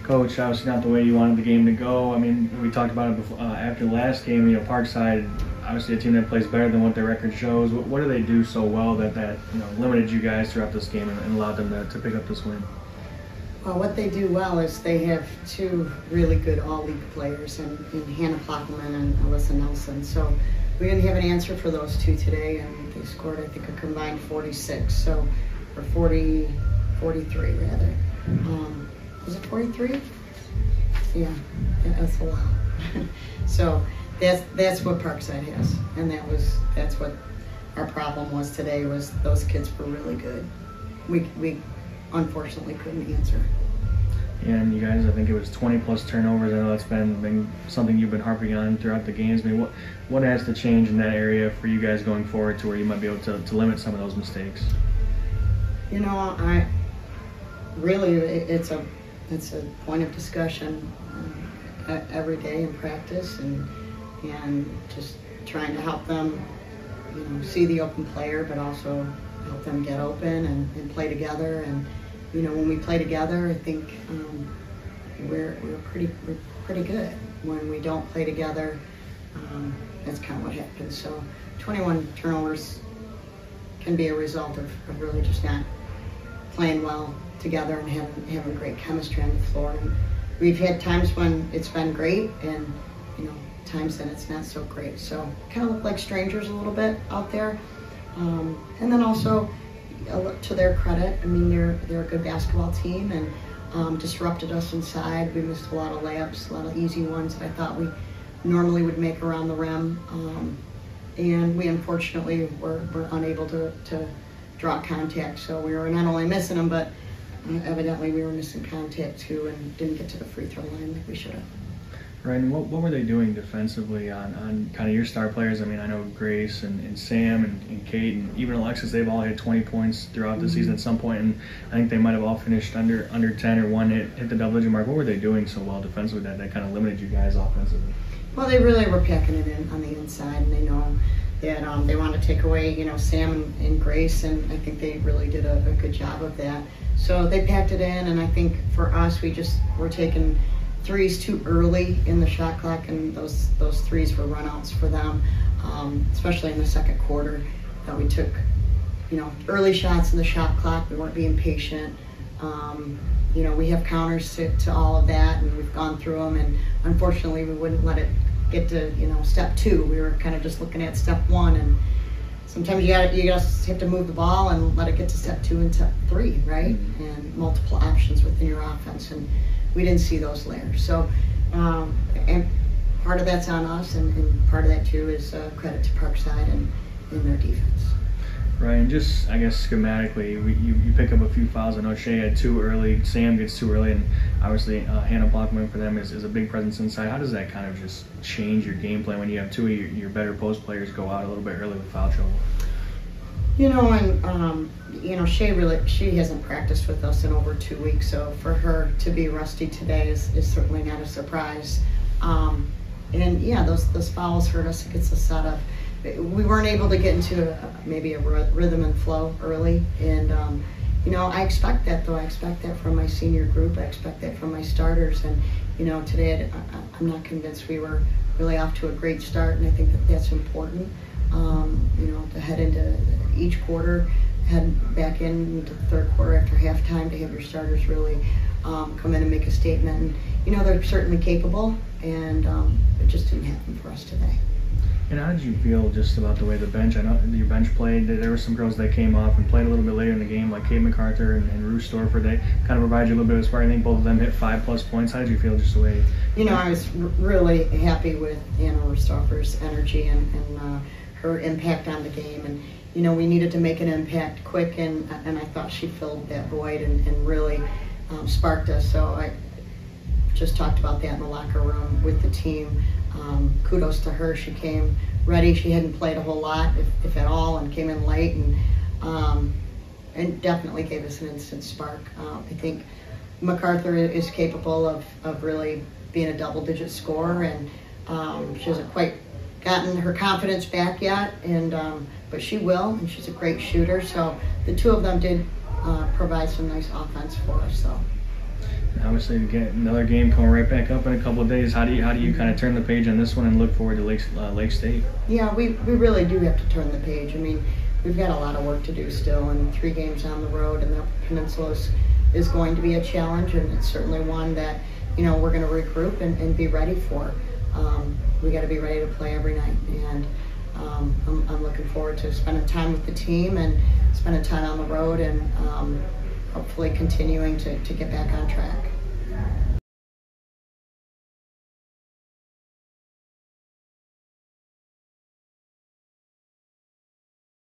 Coach, obviously not the way you wanted the game to go. I mean, we talked about it before, after the last game. Parkside, obviously a team that plays better than what their record shows. What do they do so well that limited you guys throughout this game and allowed them to pick up this win? Well, what they do well is they have two really good all-league players in Hannah Plotman and Alyssa Nelson. So we didn't have an answer for those two today, and they scored, I think, a combined 46, or 43 rather. Was it 43? Yeah, that's a lot. So that's what Parkside has, and that's what our problem was today. Was those kids were really good. We unfortunately couldn't answer. And you guys, I think it was 20+ turnovers. I know that's been something you've been harping on throughout the games. I mean, what has to change in that area for you guys going forward to where you might be able to limit some of those mistakes? It's a point of discussion every day in practice, and just trying to help them, see the open player, but also help them get open and play together. And when we play together, I think we're pretty good. When we don't play together, that's kind of what happens. So 21 turnovers can be a result of really just not playing well together and having great chemistry on the floor. And we've had times when it's been great, and times that it's not so great. So kind of look like strangers a little bit out there. And then also, to their credit, I mean, they're a good basketball team, and disrupted us inside. We missed a lot of layups, a lot of easy ones that I thought we normally would make around the rim. And we unfortunately were unable to draw contact. So we were not only missing them, but evidently we were missing contact too, and didn't get to the free throw line like we should have. Right, and what were they doing defensively on kind of your star players? I mean, I know Grace and Sam and Kate and even Alexis, they've all hit 20 points throughout the season at some point, and I think they might have all finished under 10 or one hit the double-digit mark. What were they doing so well defensively that kind of limited you guys offensively? Well, they really were packing it in on the inside, and they know that they want to take away, Sam and Grace, and I think they really did a good job of that. So they packed it in, and I think for us, we're taking threes too early in the shot clock, and those threes were runouts for them, especially in the second quarter. That we took, early shots in the shot clock. We weren't being patient. We have counters to all of that, and we've gone through them, and unfortunately, we wouldn't let it get to step two. We were kind of just looking at step one, and sometimes you just have to move the ball and let it get to step two and step three, right? And multiple options within your offense, and we didn't see those layers. So, and part of that's on us, and part of that too is credit to Parkside and their defense. Right, and just, I guess, schematically, you pick up a few fouls. I know Shea had too early, Sam gets too early, and obviously Hannah Blockman for them is a big presence inside. How does that kind of just change your game plan when you have two of your better post players go out a little bit early with foul trouble? She hasn't practiced with us in over 2 weeks, so for her to be rusty today is certainly not a surprise. And yeah, those fouls hurt us. It gets us out of. We weren't able to get into maybe a rhythm and flow early, and I expect that though. I expect that from my senior group. I expect that from my starters, and today I'm not convinced we were really off to a great start, and I think that's important. To head into each quarter, head back into the third quarter after halftime to have your starters really come in and make a statement. And they're certainly capable, and it just didn't happen for us today. And how did you feel just about the way the bench? I know your bench played. There were some girls that came off and played a little bit later in the game, like Kate MacArthur and Ruth Storfer. They kind of provided you a little bit of spark. I think both of them hit 5+ points. How did you feel just the way? I was really happy with Ruth Storfer's energy and her impact on the game. And we needed to make an impact quick, and I thought she filled that void and really sparked us. So I just talked about that in the locker room with the team. Kudos to her. She came ready. She hadn't played a whole lot, if at all, and came in late, and definitely gave us an instant spark. I think MacArthur is capable of really being a double-digit scorer, and she hasn't quite gotten her confidence back yet, but she will, and she's a great shooter. So the two of them did provide some nice offense for us. So. obviously, we get another game coming right back up in a couple of days. How do you kind of turn the page on this one and look forward to Lake State? Yeah, we really do have to turn the page. I mean, we've got a lot of work to do still, and 3 games on the road, and the Peninsula is going to be a challenge, and it's certainly one that, you know, we're going to regroup and be ready for. We got to be ready to play every night, and I'm looking forward to spending time with the team and spending time on the road, and hopefully continuing to get back on track.